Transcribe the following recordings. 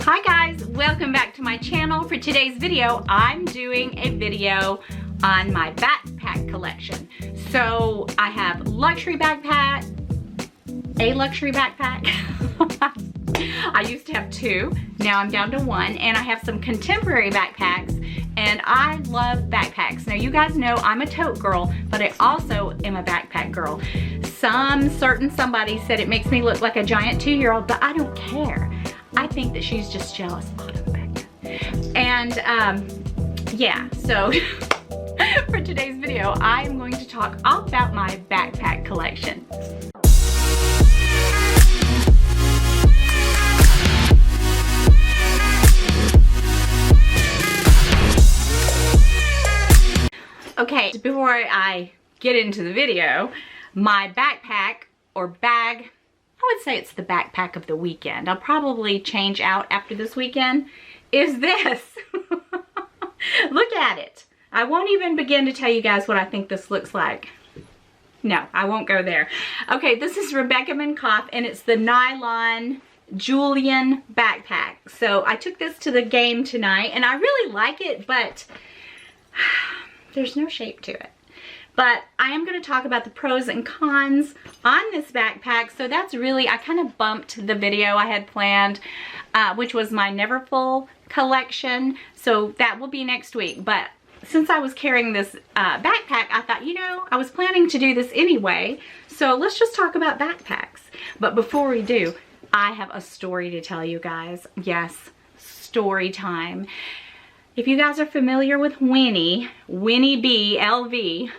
Hi guys, welcome back to my channel. For today's video, I'm doing a video on my backpack collection. So I have luxury backpack, a luxury backpack. I used to have two, now I'm down to one, and I have some contemporary backpacks, and I love backpacks. Now you guys know I'm a tote girl, but I also am a backpack girl. Somebody said it makes me look like a giant 2-year-old, but I don't care. I think that she's just jealous of the backpack. And yeah, so for today's video, I'm going to talk all about my backpack collection. Okay, before I get into the video, my backpack or bag, I would say it's the backpack of the weekend. I'll probably change out after this weekend, is this. Look at it. I won't even begin to tell you guys what I think this looks like. No, I won't go there. Okay, this is Rebecca Minkoff, and it's the nylon Julian backpack. So I took this to the game tonight, and I really like it, but there's no shape to it. But I am going to talk about the pros and cons on this backpack. So that's really, I kind of bumped the video I had planned, which was my Never Full collection. So that will be next week. But since I was carrying this backpack, I thought, you know, I was planning to do this anyway. So let's just talk about backpacks. But before we do, I have a story to tell you guys. Yes, story time. If you guys are familiar with Winnie B, LV,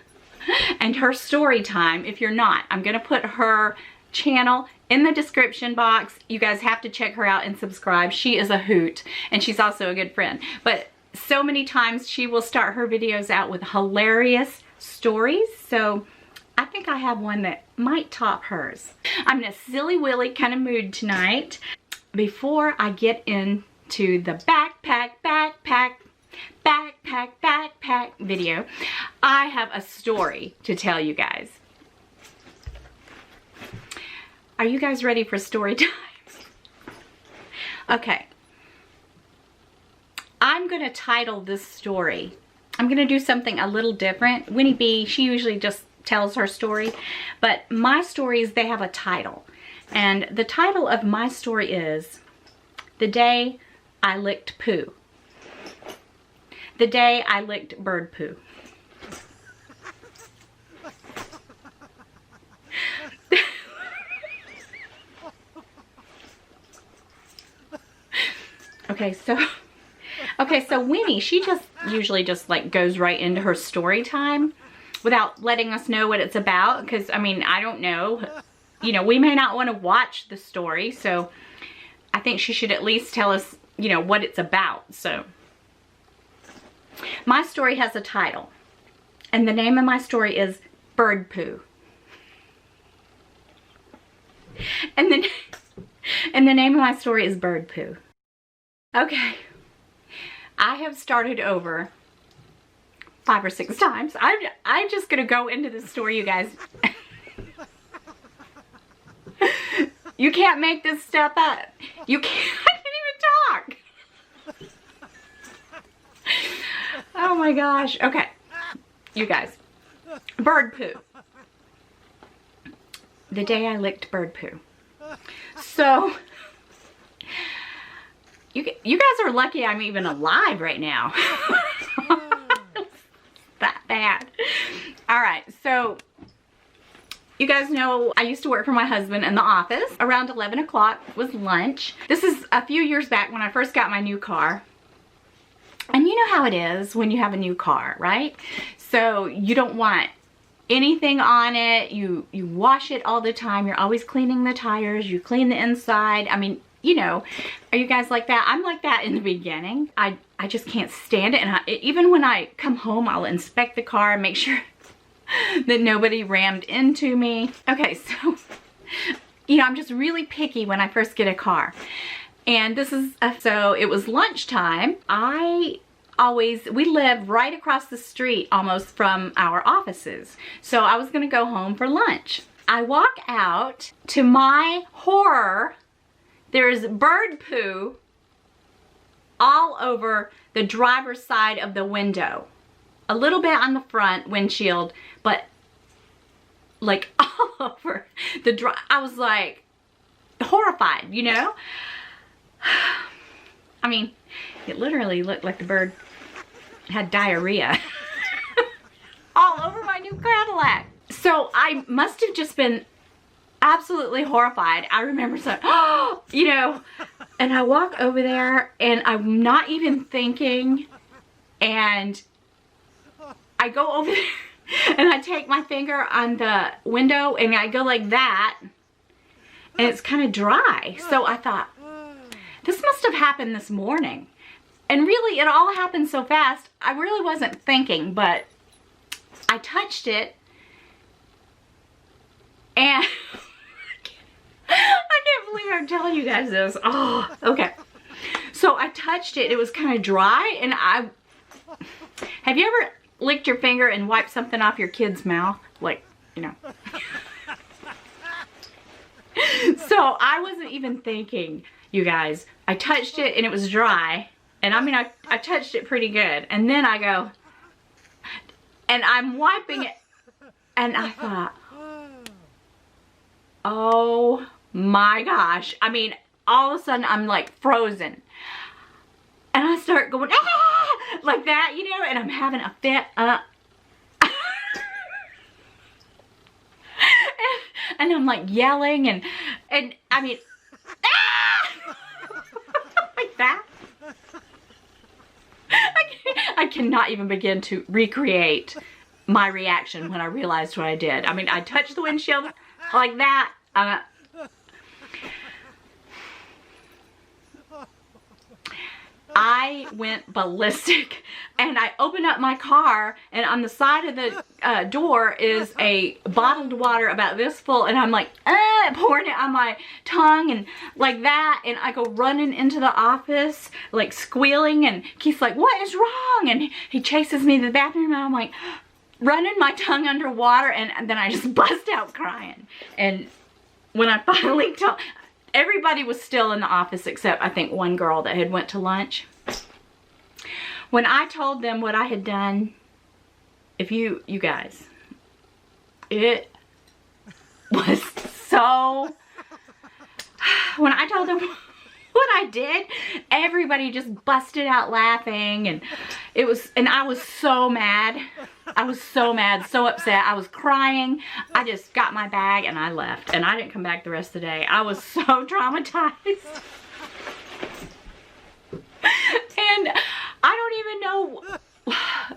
and her story time, if you're not, I'm going to put her channel in the description box. You guys have to check her out and subscribe. She is a hoot, and she's also a good friend. But so many times she will start her videos out with hilarious stories. So I think I have one that might top hers. I'm in a silly willy kind of mood tonight. Before I get into the backpack video, I have a story to tell you guys. Are you guys ready for story time? Okay. I'm going to title this story. I'm going to do something a little different. Winnie B, she usually just tells her story, but my stories, they have a title. And the title of my story is The Day I Licked Poo. The day I licked bird poo. Okay, so Winnie, she just usually just like goes right into her story time without letting us know what it's about, because I mean, I don't know. You know, we may not want to watch the story, so I think she should at least tell us, you know, what it's about. So my story has a title, and the name of my story is Bird Poo. And the name of my story is Bird Poo. Okay, I have started over 5 or 6 times. I'm just gonna go into the story, you guys. You can't make this stuff up. You can't, I can't even talk. Oh my gosh. Okay, you guys. Bird poo. The day I licked bird poo. So, you guys are lucky I'm even alive right now. That bad. Alright, so you guys know I used to work for my husband in the office. Around 11 o'clock was lunch. This is a few years back when I first got my new car. And you know how it is when you have a new car, right? So you don't want anything on it. You wash it all the time. You're always cleaning the tires. You clean the inside. I mean, you know, are you guys like that? I'm like that in the beginning. I just can't stand it. And even when I come home, I'll inspect the car and make sure that nobody rammed into me. Okay, so, you know, I'm just really picky when I first get a car. And this is, so it was lunchtime. We live right across the street almost from our offices. So I was gonna go home for lunch. I walk out, to my horror, there's bird poo all over the driver's side of the window. A little bit on the front windshield, but like all over the I was like horrified, you know? I mean, it literally looked like the bird had diarrhea all over my new Cadillac. So I must have just been absolutely horrified. I remember saying, oh, you know, and I walk over there and I'm not even thinking, and I go over there and I take my finger on the window and I go like that, and it's kind of dry. So I thought, this must have happened this morning. And really, it all happened so fast, I really wasn't thinking, but I touched it, and I can't believe I'm telling you guys this. Oh, okay. So I touched it, it was kind of dry, and have you ever licked your finger and wiped something off your kid's mouth? Like, you know. So I wasn't even thinking, you guys. I touched it and it was dry. And I mean, I touched it pretty good. And then I go, and I'm wiping it. And I thought, oh my gosh. I mean, all of a sudden I'm like frozen. And I start going, ah! Like that, you know, and I'm having a fit. And I'm like yelling and I mean, ah! Like that. I cannot even begin to recreate my reaction when I realized what I did. I mean, I touched the windshield like that. I went ballistic, and I opened up my car, and on the side of the door is a bottled water about this full, and I'm like, pouring it on my tongue and like that, and I go running into the office, like squealing, and Keith's like, what is wrong? And he chases me to the bathroom, and I'm like, running my tongue underwater, and then I just bust out crying. And when I finally told, everybody was still in the office except I think one girl that had went to lunch. When I told them what I had done, if you guys, it was so, when I told them what I did, everybody just busted out laughing, and it was, and I was so mad. I was so mad, so upset. I was crying. I just got my bag and I left, and I didn't come back the rest of the day. I was so traumatized. And I don't even know,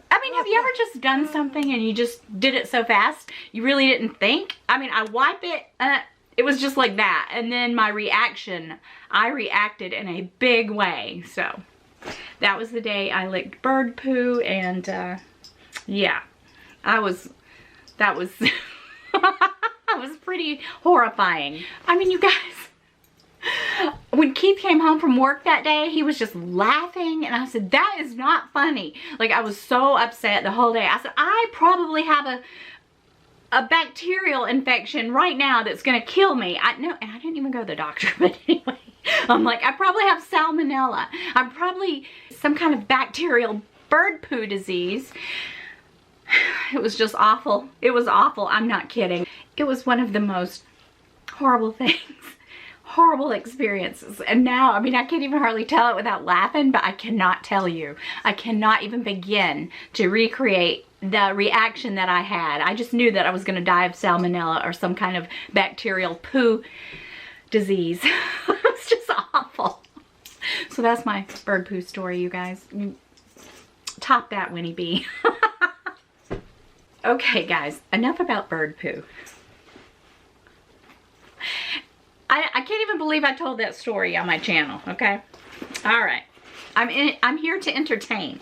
I mean, have you ever just done something and you just did it so fast you really didn't think? I mean, I wipe it, it was just like that, and then my reaction, I reacted in a big way. So that was the day I licked bird poo, and yeah, that was that was pretty horrifying. I mean, you guys, when Keith came home from work that day, he was just laughing, and I said, that is not funny. Like, I was so upset the whole day. I said, I probably have a bacterial infection right now that's gonna kill me. No, and I didn't even go to the doctor, but anyway, I'm like, I probably have salmonella. I'm probably some kind of bacterial bird poo disease. It was just awful. It was awful. I'm not kidding. It was one of the most horrible things. Horrible experiences. And now, I mean, I can't even hardly tell it without laughing, but I cannot tell you. I cannot even begin to recreate the reaction that I had. I just knew that I was going to die of salmonella or some kind of bacterial poo disease. It was just awful. So that's my bird poo story, you guys. Top that, Winnie B. Okay, guys, enough about bird poo. I can't even believe I told that story on my channel, okay? All right. I'm here to entertain.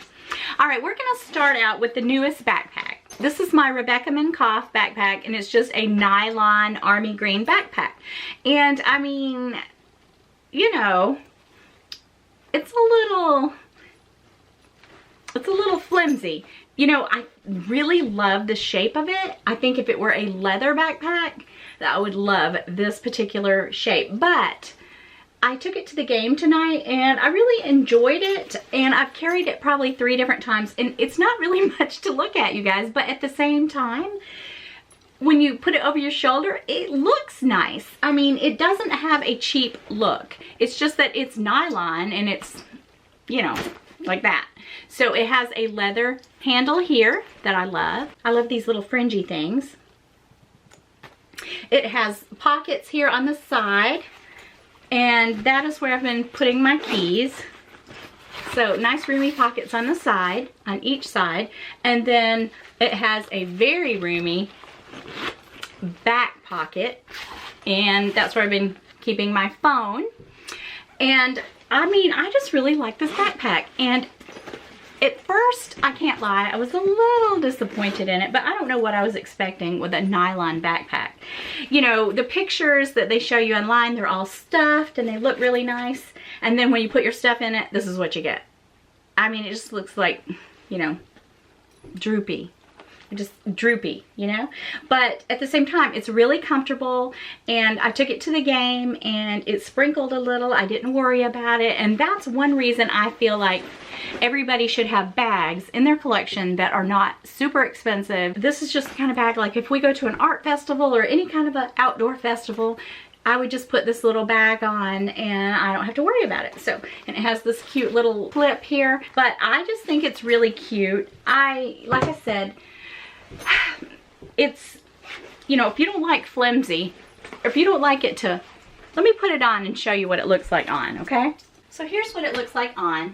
All right, we're going to start out with the newest backpack. This is my Rebecca Minkoff backpack, and it's just a nylon army green backpack. And, I mean, you know, it's a little flimsy. You know, I really love the shape of it. I think if it were a leather backpack, I would love this particular shape. But I took it to the game tonight and I really enjoyed it, and I've carried it probably 3 different times, and it's not really much to look at, you guys, but at the same time, when you put it over your shoulder, it looks nice. I mean, it doesn't have a cheap look. It's just that it's nylon and it's, you know, like that. So it has a leather handle here that I love. I love these little fringy things. It has pockets here on the side, and that is where I've been putting my keys. So nice roomy pockets on the side, on each side. And then it has a very roomy back pocket, and that's where I've been keeping my phone. And I mean, I just really like this backpack, and at first, I can't lie, I was a little disappointed in it, but I don't know what I was expecting with a nylon backpack. You know, the pictures that they show you online, they're all stuffed and they look really nice, and then when you put your stuff in it, this is what you get. I mean, it just looks like, you know, droopy. Just droopy, you know, but at the same time, it's really comfortable, and I took it to the game and it sprinkled a little. I didn't worry about it, and that's one reason I feel like everybody should have bags in their collection that are not super expensive. This is just the kind of bag, like if we go to an art festival or any kind of an outdoor festival, I would just put this little bag on and I don't have to worry about it. So, and it has this cute little clip here, but I just think it's really cute. Like I said, it's, you know, if you don't like flimsy, or if you don't like it to, let me put it on and show you what it looks like on, okay? So here's what it looks like on.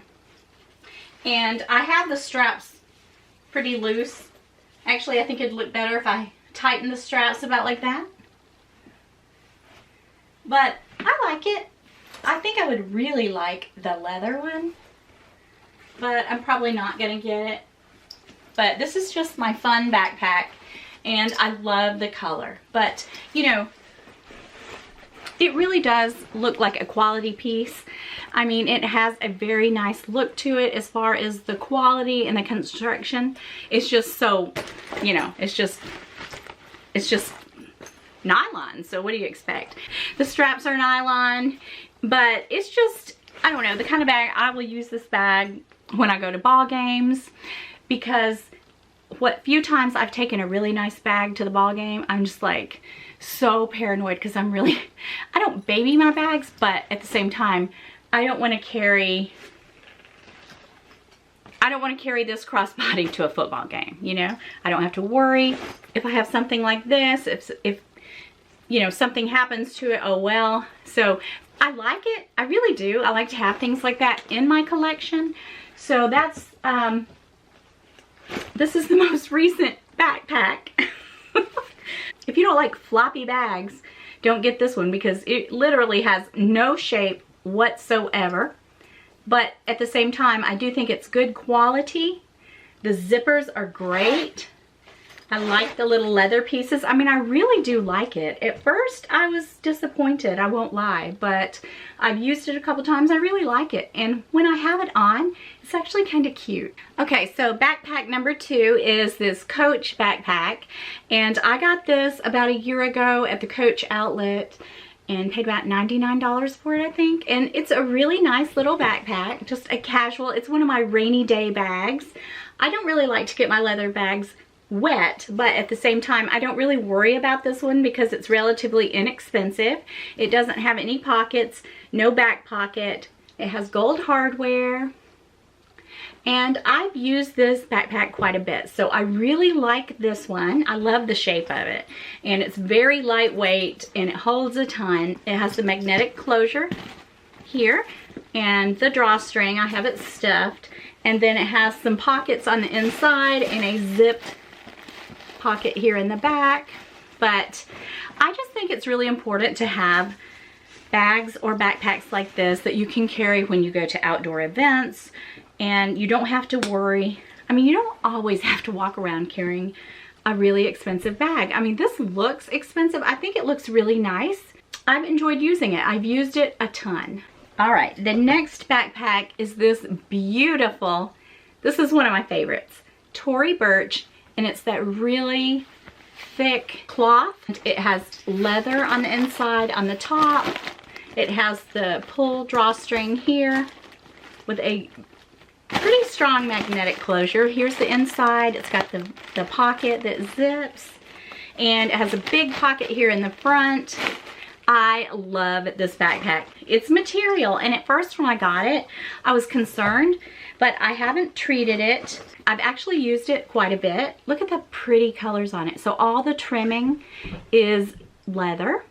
And I have the straps pretty loose. Actually, I think it'd look better if I tighten the straps about like that. But I like it. I think I would really like the leather one, but I'm probably not gonna get it. But this is just my fun backpack, and I love the color. But, you know, it really does look like a quality piece. I mean, it has a very nice look to it as far as the quality and the construction. It's just so, you know, it's just nylon. So what do you expect? The straps are nylon, but it's just, I don't know, the kind of bag, I will use this bag when I go to ball games. Because what few times I've taken a really nice bag to the ball game, I'm just like so paranoid, because I'm really, I don't baby my bags, but at the same time, I don't want to carry this crossbody to a football game, you know? I don't have to worry if I have something like this, if you know, something happens to it, oh well. So I like it, I really do. I like to have things like that in my collection. So that's, this is the most recent backpack. If you don't like floppy bags, don't get this one, because it literally has no shape whatsoever. But at the same time, I do think it's good quality. The zippers are great. I like the little leather pieces. I mean, I really do like it. At first, I was disappointed, I won't lie, but I've used it a couple times. I really like it. And when I have it on, it's actually kind of cute. Okay, so backpack number 2 is this Coach backpack. And I got this about a year ago at the Coach outlet and paid about $99 for it, I think. And it's a really nice little backpack, just a casual, it's one of my rainy day bags. I don't really like to get my leather bags wet, but at the same time, I don't really worry about this one because it's relatively inexpensive. It doesn't have any pockets, no back pocket. It has gold hardware, and I've used this backpack quite a bit, so I really like this one. I love the shape of it, and it's very lightweight and it holds a ton. It has the magnetic closure here and the drawstring. I have it stuffed, and then it has some pockets on the inside and a zipped pocket here in the back. But I just think it's really important to have bags or backpacks like this that you can carry when you go to outdoor events, and you don't have to worry. I mean, you don't always have to walk around carrying a really expensive bag. I mean, this looks expensive. I think it looks really nice. I've enjoyed using it. I've used it a ton. All right, the next backpack is this beautiful, this is one of my favorites, Tory Burch, and it's that really thick cloth. It has leather on the inside, on the top, It has the pull drawstring here with a pretty strong magnetic closure. Here's the inside. It's got the pocket that zips, and it has a big pocket here in the front. I love this backpack. It's material, and at first when I got it, I was concerned, but I haven't treated it. I've actually used it quite a bit. Look at the pretty colors on it. So all the trimming is leather.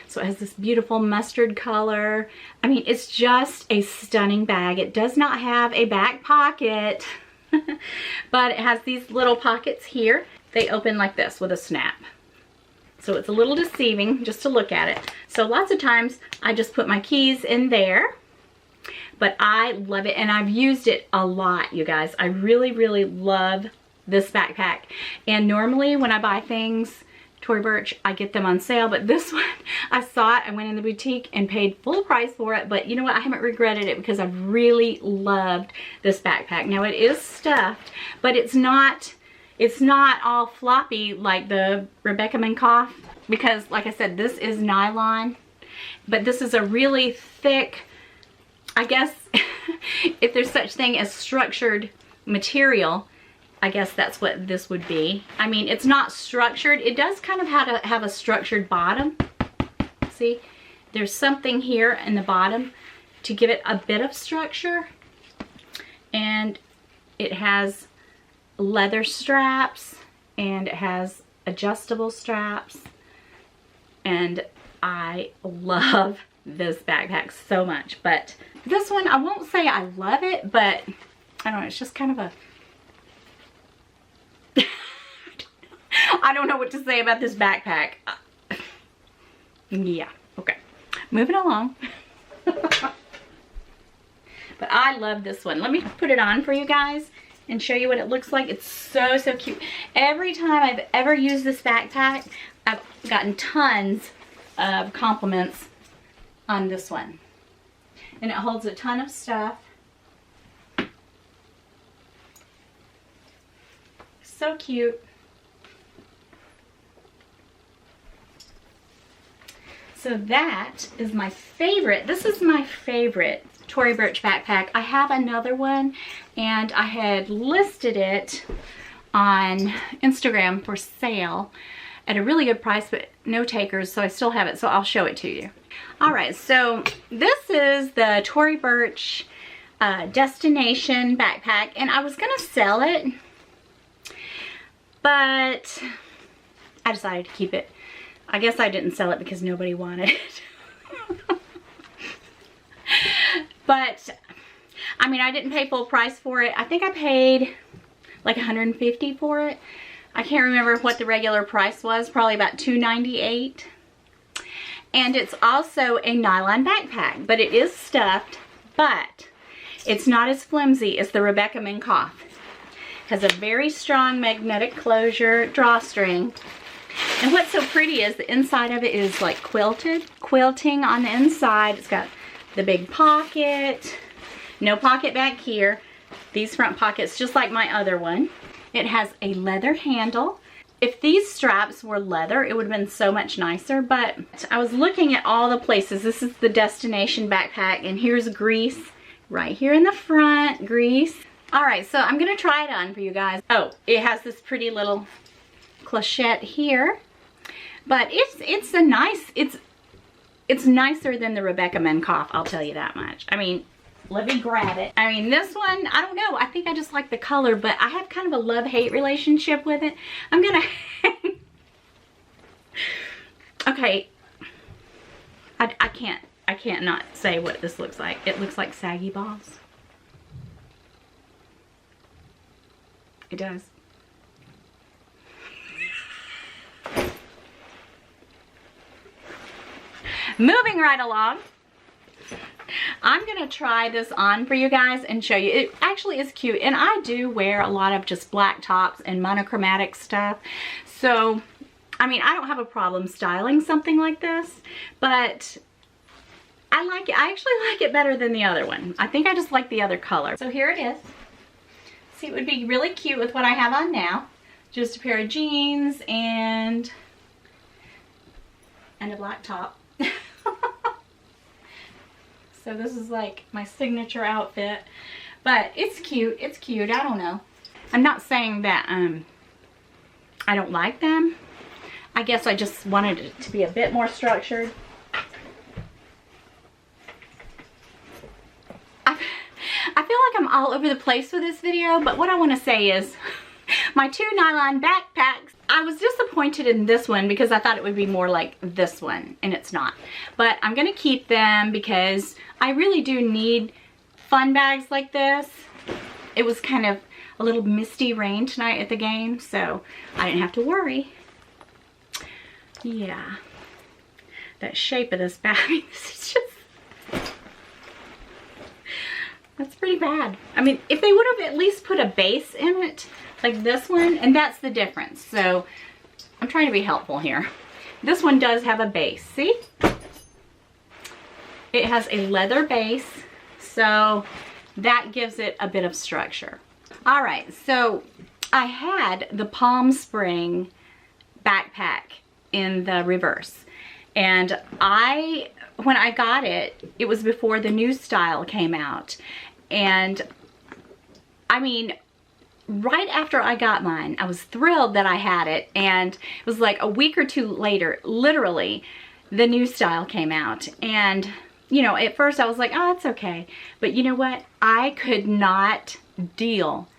So it has this beautiful mustard color. I mean, it's just a stunning bag. It does not have a back pocket, but it has these little pockets here. They open like this with a snap. So it's a little deceiving just to look at it. So lots of times I just put my keys in there, but I love it, and I've used it a lot, you guys. I really, really love this backpack. And normally when I buy things, Tory Burch, I get them on sale, but this one, I saw it, I went in the boutique and paid full price for it, but you know what, I haven't regretted it because I've really loved this backpack. Now it is stuffed, but it's not all floppy like the Rebecca Minkoff, because like I said, this is nylon, but this is a really thick, I guess, if there's such thing as structured material, I guess that's what this would be. I mean, it's not structured. It does kind of have a structured bottom. See, there's something here in the bottom to give it a bit of structure, and it has leather straps, and it has adjustable straps, and I love this backpack so much. But this one, I won't say I love it, but I don't know, it's just kind of a I don't know what to say about this backpack. Yeah, okay, moving along. But I love this one. Let me put it on for you guys and show you what it looks like. It's so, so cute. Every time I've ever used this backpack, I've gotten tons of compliments on this one. And it holds a ton of stuff. So cute. So that is my favorite. This is my favorite Tory Burch backpack. I have another one, and I had listed it on Instagram for sale at a really good price, but no takers, so I still have it, so I'll show it to you. All right, so this is the Tory Burch Destination backpack, and I was gonna sell it, but I decided to keep it. I guess I didn't sell it because nobody wanted it. But, I mean, I didn't pay full price for it. I think I paid like $150 for it. I can't remember what the regular price was, probably about $298. And it's also a nylon backpack, but it is stuffed, but it's not as flimsy as the Rebecca Minkoff. Has a very strong magnetic closure drawstring. And what's so pretty is the inside of it is like quilting on the inside. It's got the big pocket, no pocket back here. These front pockets, just like my other one. It has a leather handle. If these straps were leather, it would have been so much nicer, but I was looking at all the places. This is the Destination backpack, and here's Greece right here in the front, Greece. All right, so I'm gonna try it on for you guys. Oh, it has this pretty little clochette here, but it's a nice, it's nicer than the Rebecca Minkoff, I'll tell you that much. I mean, let me grab it. I mean, this one, I don't know, I think I just like the color, but I have kind of a love-hate relationship with it. I'm gonna okay, I can't not say what this looks like. It looks like saggy balls. It does. Moving right along, I'm gonna try this on for you guys and show you. It actually is cute, and I do wear a lot of just black tops and monochromatic stuff, so I mean, I don't have a problem styling something like this, but I like it. I actually like it better than the other one. I think I just like the other color. So here it is. See, it would be really cute with what I have on now. Just a pair of jeans and a black top. So this is like my signature outfit. But it's cute. It's cute. I don't know. I'm not saying that I don't like them. I guess I just wanted it to be a bit more structured. I feel like I'm all over the place with this video, but what I want to say is my 2 nylon backpacks, I was disappointed in this one because I thought it would be more like this one, and it's not. But I'm going to keep them because I really do need fun bags like this. It was kind of a little misty rain tonight at the game, so I didn't have to worry. Yeah. That shape of this bag, this is just... That's pretty bad. I mean, if they would have at least put a base in it, like this one, and that's the difference. So, I'm trying to be helpful here. This one does have a base, see? It has a leather base, so that gives it a bit of structure. All right, so I had the Palm Spring backpack in the reverse. And when I got it, it was before the new style came out. And I mean, right after I got mine, I was thrilled that I had it. And it was like a week or 2 later, literally, the new style came out. And, you know, at first I was like, oh, it's okay. But you know what? I could not deal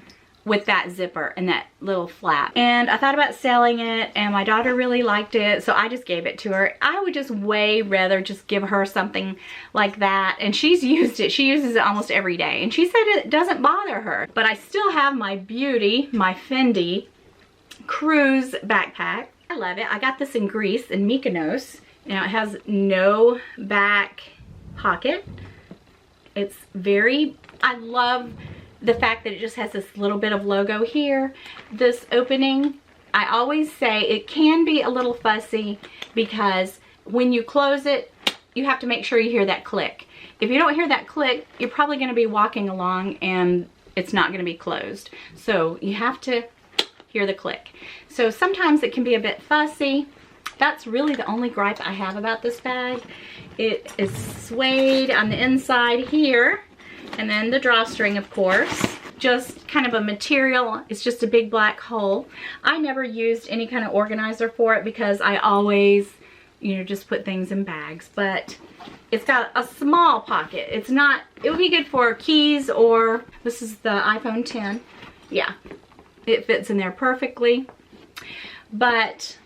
with that zipper and that little flap. And I thought about selling it, and my daughter really liked it, so I just gave it to her. I would just way rather just give her something like that. And she's used it. She uses it almost every day. And she said it doesn't bother her. But I still have my beauty, my Fendi cruise backpack. I love it. I got this in Greece, in Mykonos. Now it has no back pocket. It's very, I love the fact that it just has this little bit of logo here. This opening, I always say it can be a little fussy because when you close it, you have to make sure you hear that click. If you don't hear that click, you're probably going to be walking along and it's not going to be closed. So you have to hear the click. So sometimes it can be a bit fussy. That's really the only gripe I have about this bag. It is suede on the inside here. And then the drawstring, of course, just kind of a material. It's just a big black hole. I never used any kind of organizer for it because I always, you know, just put things in bags. But it's got a small pocket. It's not, it would be good for keys, or this is the iPhone 10. Yeah, it fits in there perfectly. But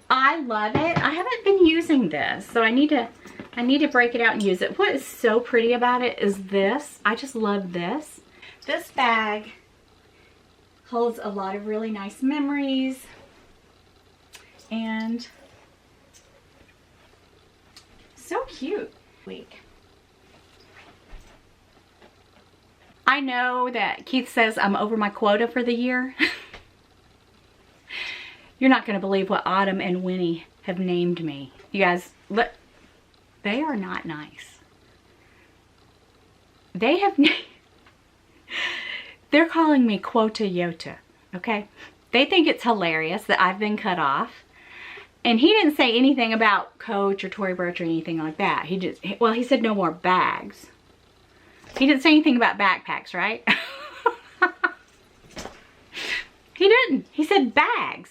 I love it. I haven't been using this, so I need to break it out and use it. What is so pretty about it is this. I just love this. This bag holds a lot of really nice memories. And so cute. I know that Keith says I'm over my quota for the year. You're not going to believe what Autumn and Winnie have named me. You guys, look. They are not nice. They have, they're calling me Quota Yota, okay? They think it's hilarious that I've been cut off. And he didn't say anything about Coach or Tory Burch or anything like that. He just, well, he said no more bags. He didn't say anything about backpacks, right? He didn't. He said bags.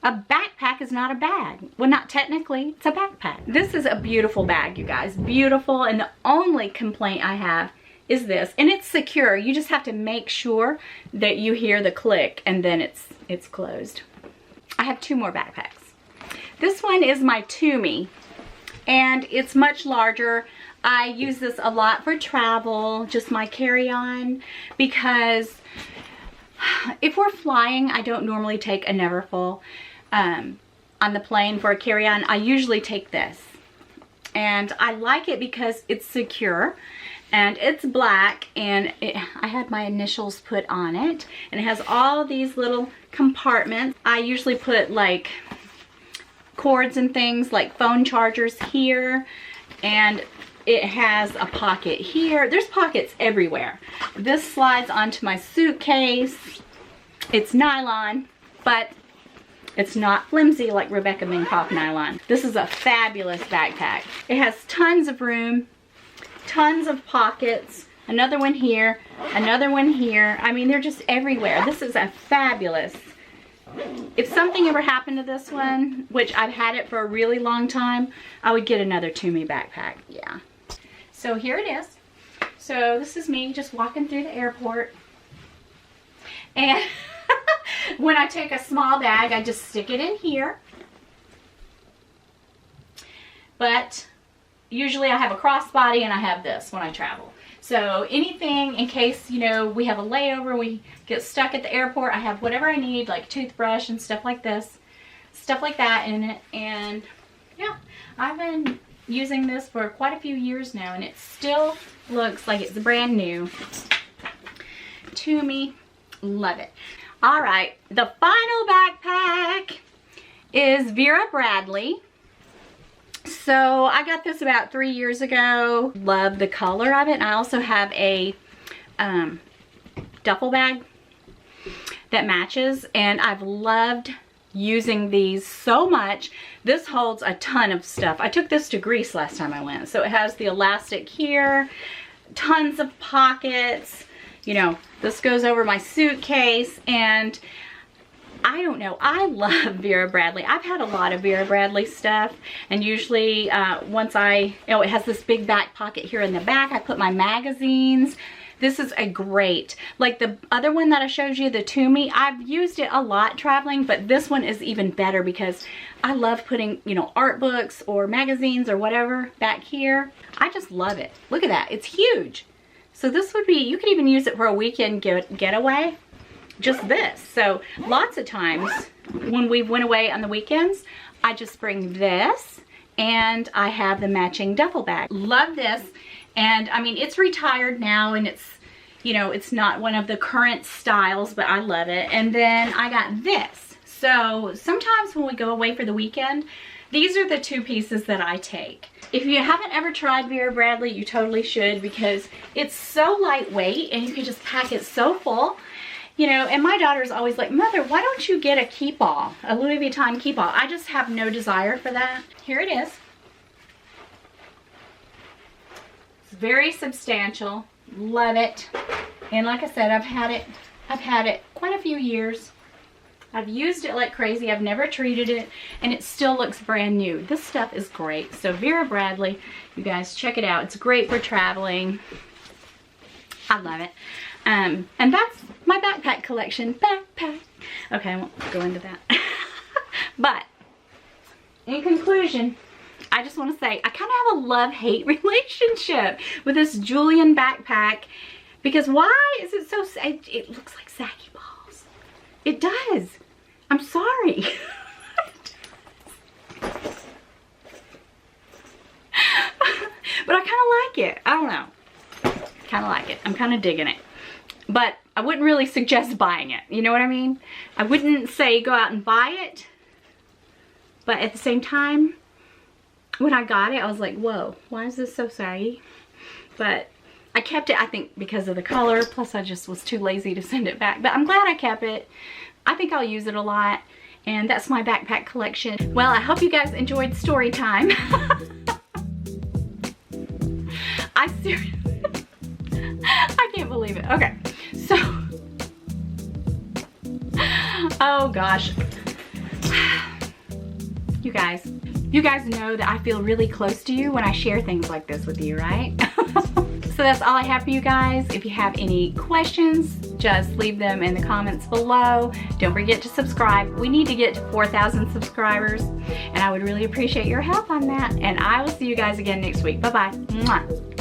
A backpack is not a bag. Well, not technically, it's a backpack. This is a beautiful bag, you guys. Beautiful, and the only complaint I have is this. And it's secure. You just have to make sure that you hear the click and then it's closed. I have 2 more backpacks. This one is my Tumi, and it's much larger. I use this a lot for travel, just my carry-on, because if we're flying, I don't normally take a Neverfull. On the plane for a carry-on, I usually take this. And I like it because it's secure and it's black, and I had my initials put on it, and it has all these little compartments. I usually put like cords and things like phone chargers here, and it has a pocket here. There's pockets everywhere. This slides onto my suitcase. It's nylon, but it's not flimsy like Rebecca Minkoff nylon. This is a fabulous backpack. It has tons of room tons of pockets. Another one here, another one here. I mean, they're just everywhere. This is a fabulous. If something ever happened to this one, which I've had it for a really long time, I would get another Tumi backpack. Yeah. So here it is. So this is me just walking through the airport. And when I take a small bag, I just stick it in here. But usually I have a crossbody and I have this when I travel. So anything in case, you know, we have a layover, we get stuck at the airport, I have whatever I need, like toothbrush and stuff like this, stuff like that in it. And yeah, I've been using this for quite a few years now, and it still looks like it's brand new. Tumi, love it. All right, the final backpack is Vera Bradley. So I got this about 3 years ago. Love the color of it. And I also have a duffel bag that matches, and I've loved using these so much. This holds a ton of stuff. I took this to Greece last time I went. So it has the elastic here, tons of pockets. You know, this goes over my suitcase, and I don't know, I love Vera Bradley. I've had a lot of Vera Bradley stuff, and usually once it has this big back pocket here in the back, I put my magazines. This is a great, like the other one that I showed you, the Tumi, I've used it a lot traveling, but this one is even better because I love putting, you know, art books or magazines or whatever back here. I just love it. Look at that, it's huge. So this would be, you could even use it for a weekend getaway. Just this. So lots of times when we went away on the weekends, I just bring this and I have the matching duffel bag. Love this. And I mean, it's retired now, and it's, you know, it's not one of the current styles, but I love it. And then I got this. So sometimes when we go away for the weekend, these are the two pieces that I take. If you haven't ever tried Vera Bradley, you totally should, because it's so lightweight and you can just pack it so full. You know, and my daughter's always like, Mother, why don't you get a keep-all, a Louis Vuitton keep-all? I just have no desire for that. Here it is. It's very substantial. Love it. And like I said, I've had it quite a few years. I've used it like crazy. I've never treated it, and it still looks brand new. This stuff is great. So Vera Bradley, you guys check it out. It's great for traveling. I love it. And that's my backpack collection. Backpack. Okay, I won't go into that. But in conclusion, I just want to say I kind of have a love-hate relationship with this Julian backpack, because why is it so, it looks like saggy balls. It does. I'm sorry. But I kind of like it. I don't know. Kind of like it. I'm kind of digging it. But I wouldn't really suggest buying it. You know what I mean? I wouldn't say go out and buy it. But at the same time, when I got it, I was like, whoa, why is this so saggy? But I kept it, I think, because of the color. Plus, I just was too lazy to send it back. But I'm glad I kept it. I think I'll use it a lot. And that's my backpack collection. Well, I hope you guys enjoyed story time. I seriously... I can't believe it. Okay, so, oh gosh, you guys know that I feel really close to you when I share things like this with you, right? So that's all I have for you guys. If you have any questions, just leave them in the comments below. Don't forget to subscribe. We need to get to 4,000 subscribers, and I would really appreciate your help on that. And I will see you guys again next week. Bye-bye. Mwah.